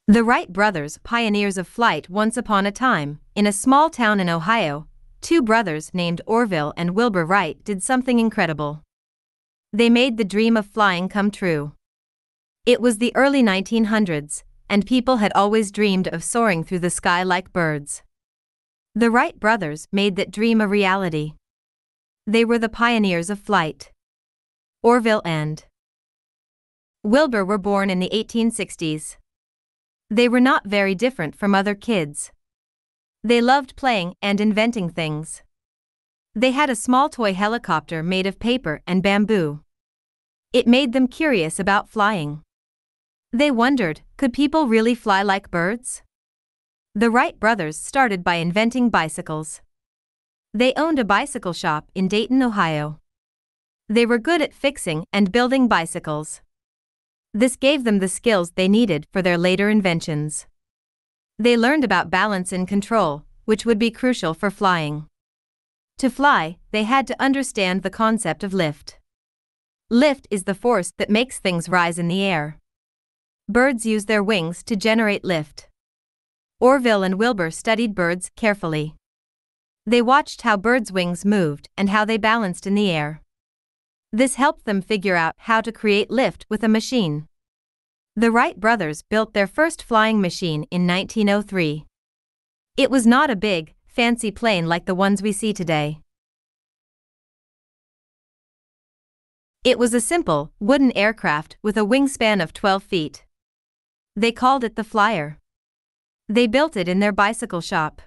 The Wright brothers, pioneers of flight. Once upon a time, in a small town in Ohio, two brothers named Orville and Wilbur Wright did something incredible. They made the dream of flying come true. It was the early 1900s, and people had always dreamed of soaring through the sky like birds. The Wright brothers made that dream a reality. They were the pioneers of flight. Orville and Wilbur were born in the 1860s. They were not very different from other kids. They loved playing and inventing things. They had a small toy helicopter made of paper and bamboo. It made them curious about flying. They wondered, could people really fly like birds? The Wright brothers started by inventing bicycles. They owned a bicycle shop in Dayton, Ohio. They were good at fixing and building bicycles. This gave them the skills they needed for their later inventions. They learned about balance and control, which would be crucial for flying. To fly, they had to understand the concept of lift. Lift is the force that makes things rise in the air. Birds use their wings to generate lift. Orville and Wilbur studied birds carefully. They watched how birds' wings moved and how they balanced in the air. This helped them figure out how to create lift with a machine. The Wright brothers built their first flying machine in 1903. It was not a big, fancy plane like the ones we see today. It was a simple, wooden aircraft with a wingspan of 12 feet. They called it the Flyer. They built it in their bicycle shop.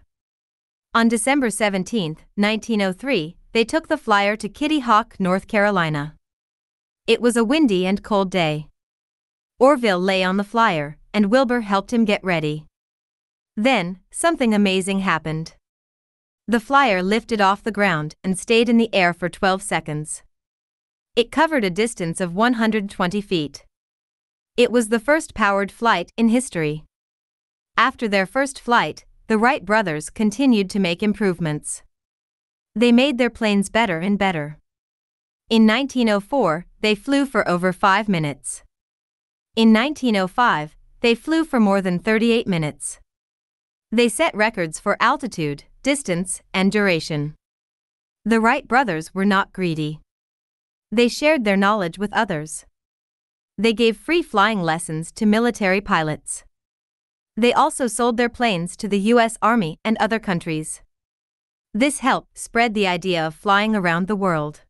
On December 17, 1903, they took the Flyer to Kitty Hawk, North Carolina. It was a windy and cold day. Orville lay on the Flyer, and Wilbur helped him get ready. Then, something amazing happened. The Flyer lifted off the ground and stayed in the air for 12 seconds. It covered a distance of 120 feet. It was the first powered flight in history. After their first flight, the Wright brothers continued to make improvements. They made their planes better and better. In 1904, they flew for over 5 minutes. In 1905, they flew for more than 38 minutes. They set records for altitude, distance, and duration. The Wright brothers were not greedy. They shared their knowledge with others. They gave free flying lessons to military pilots. They also sold their planes to the U.S. Army and other countries. This helped spread the idea of flying around the world.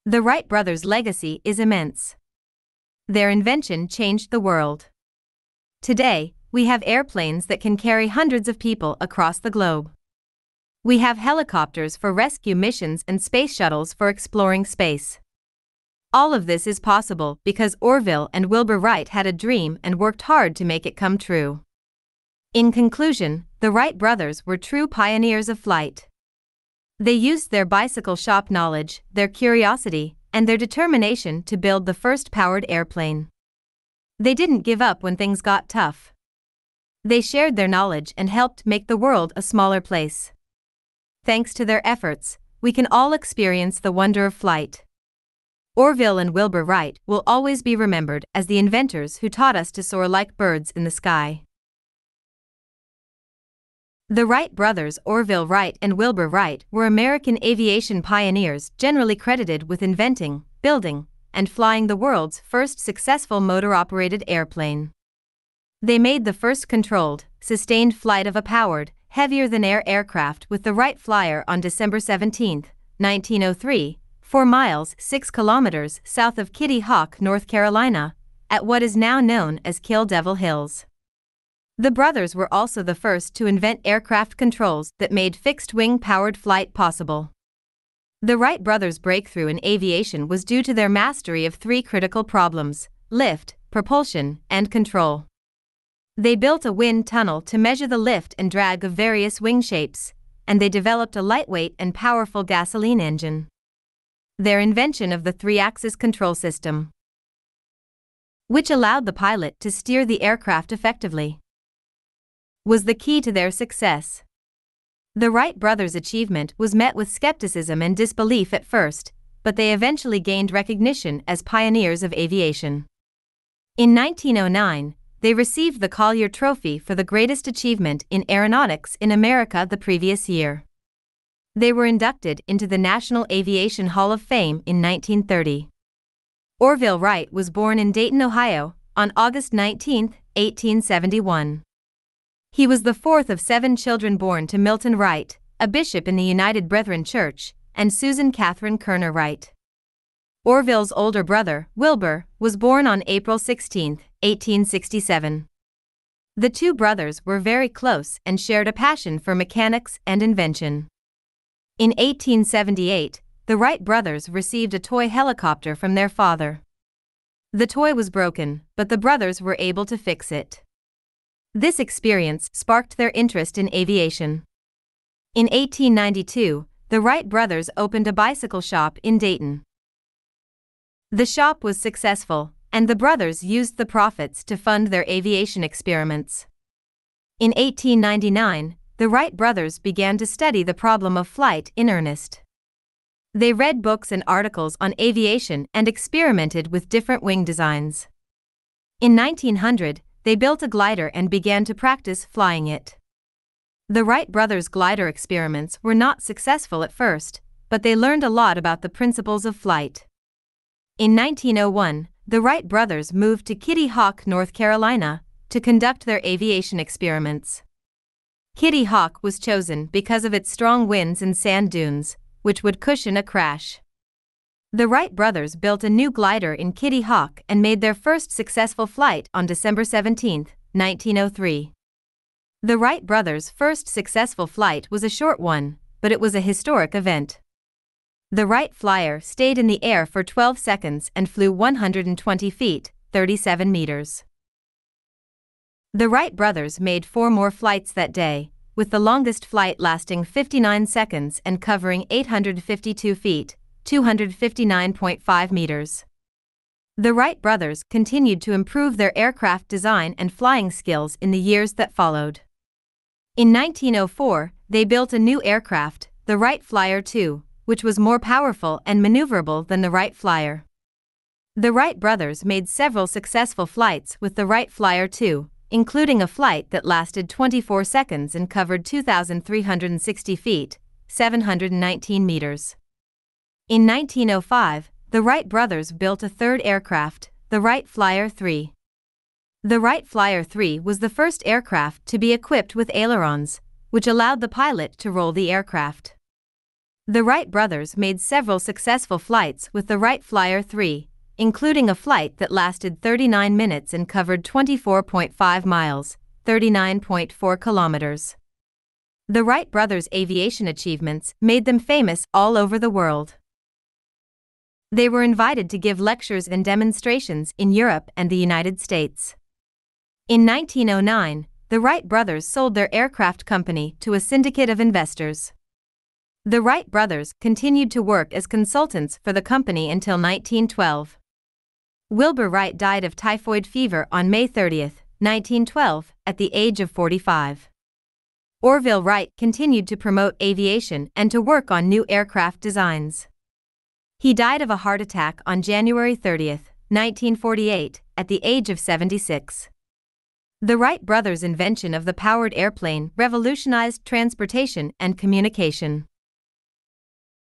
The Wright brothers' legacy is immense. Their invention changed the world. Today, we have airplanes that can carry hundreds of people across the globe. We have helicopters for rescue missions and space shuttles for exploring space. All of this is possible because Orville and Wilbur Wright had a dream and worked hard to make it come true. In conclusion, the Wright brothers were true pioneers of flight. They used their bicycle shop knowledge, their curiosity, and their determination to build the first powered airplane. They didn't give up when things got tough. They shared their knowledge and helped make the world a smaller place. Thanks to their efforts, we can all experience the wonder of flight. Orville and Wilbur Wright will always be remembered as the inventors who taught us to soar like birds in the sky. The Wright brothers, Orville Wright and Wilbur Wright, were American aviation pioneers generally credited with inventing, building, and flying the world's first successful motor-operated airplane. They made the first controlled, sustained flight of a powered, heavier-than-air aircraft with the Wright Flyer on December 17, 1903, 4 miles 6 kilometers south of Kitty Hawk, North Carolina, at what is now known as Kill Devil Hills. The brothers were also the first to invent aircraft controls that made fixed-wing powered flight possible. The Wright brothers' breakthrough in aviation was due to their mastery of 3 critical problems: lift, propulsion, and control. They built a wind tunnel to measure the lift and drag of various wing shapes, and they developed a lightweight and powerful gasoline engine. Their invention of the 3-axis control system, which allowed the pilot to steer the aircraft effectively, was the key to their success. The Wright brothers' achievement was met with skepticism and disbelief at first, but they eventually gained recognition as pioneers of aviation. In 1909, they received the Collier Trophy for the greatest achievement in aeronautics in America the previous year. They were inducted into the National Aviation Hall of Fame in 1930. Orville Wright was born in Dayton, Ohio, on August 19, 1871. He was the fourth of 7 children born to Milton Wright, a bishop in the United Brethren Church, and Susan Catherine Kerner Wright. Orville's older brother, Wilbur, was born on April 16, 1867. The two brothers were very close and shared a passion for mechanics and invention. In 1878, the Wright brothers received a toy helicopter from their father. The toy was broken, but the brothers were able to fix it. This experience sparked their interest in aviation. In 1892, the Wright brothers opened a bicycle shop in Dayton. The shop was successful, and the brothers used the profits to fund their aviation experiments. In 1899, the Wright brothers began to study the problem of flight in earnest. They read books and articles on aviation and experimented with different wing designs. In 1900, they built a glider and began to practice flying it. The Wright brothers' glider experiments were not successful at first, but they learned a lot about the principles of flight. In 1901, the Wright brothers moved to Kitty Hawk, North Carolina, to conduct their aviation experiments. Kitty Hawk was chosen because of its strong winds and sand dunes, which would cushion a crash. The Wright brothers built a new glider in Kitty Hawk and made their first successful flight on December 17, 1903. The Wright brothers' first successful flight was a short one, but it was a historic event. The Wright Flyer stayed in the air for 12 seconds and flew 120 feet, 37 meters. The Wright brothers made 4 more flights that day, with the longest flight lasting 59 seconds and covering 852 feet, 259.5 meters. The Wright brothers continued to improve their aircraft design and flying skills in the years that followed. In 1904, they built a new aircraft, the Wright Flyer II, which was more powerful and maneuverable than the Wright Flyer. The Wright brothers made several successful flights with the Wright Flyer II, including a flight that lasted 24 seconds and covered 2,360 feet, 719 meters. In 1905, the Wright brothers built a third aircraft, the Wright Flyer III. The Wright Flyer III was the first aircraft to be equipped with ailerons, which allowed the pilot to roll the aircraft. The Wright brothers made several successful flights with the Wright Flyer III, including a flight that lasted 39 minutes and covered 24.5 miles, 39.4 kilometers. The Wright brothers' aviation achievements made them famous all over the world. They were invited to give lectures and demonstrations in Europe and the United States. In 1909, the Wright brothers sold their aircraft company to a syndicate of investors. The Wright brothers continued to work as consultants for the company until 1912. Wilbur Wright died of typhoid fever on May 30, 1912, at the age of 45. Orville Wright continued to promote aviation and to work on new aircraft designs. He died of a heart attack on January 30, 1948, at the age of 76. The Wright brothers' invention of the powered airplane revolutionized transportation and communication.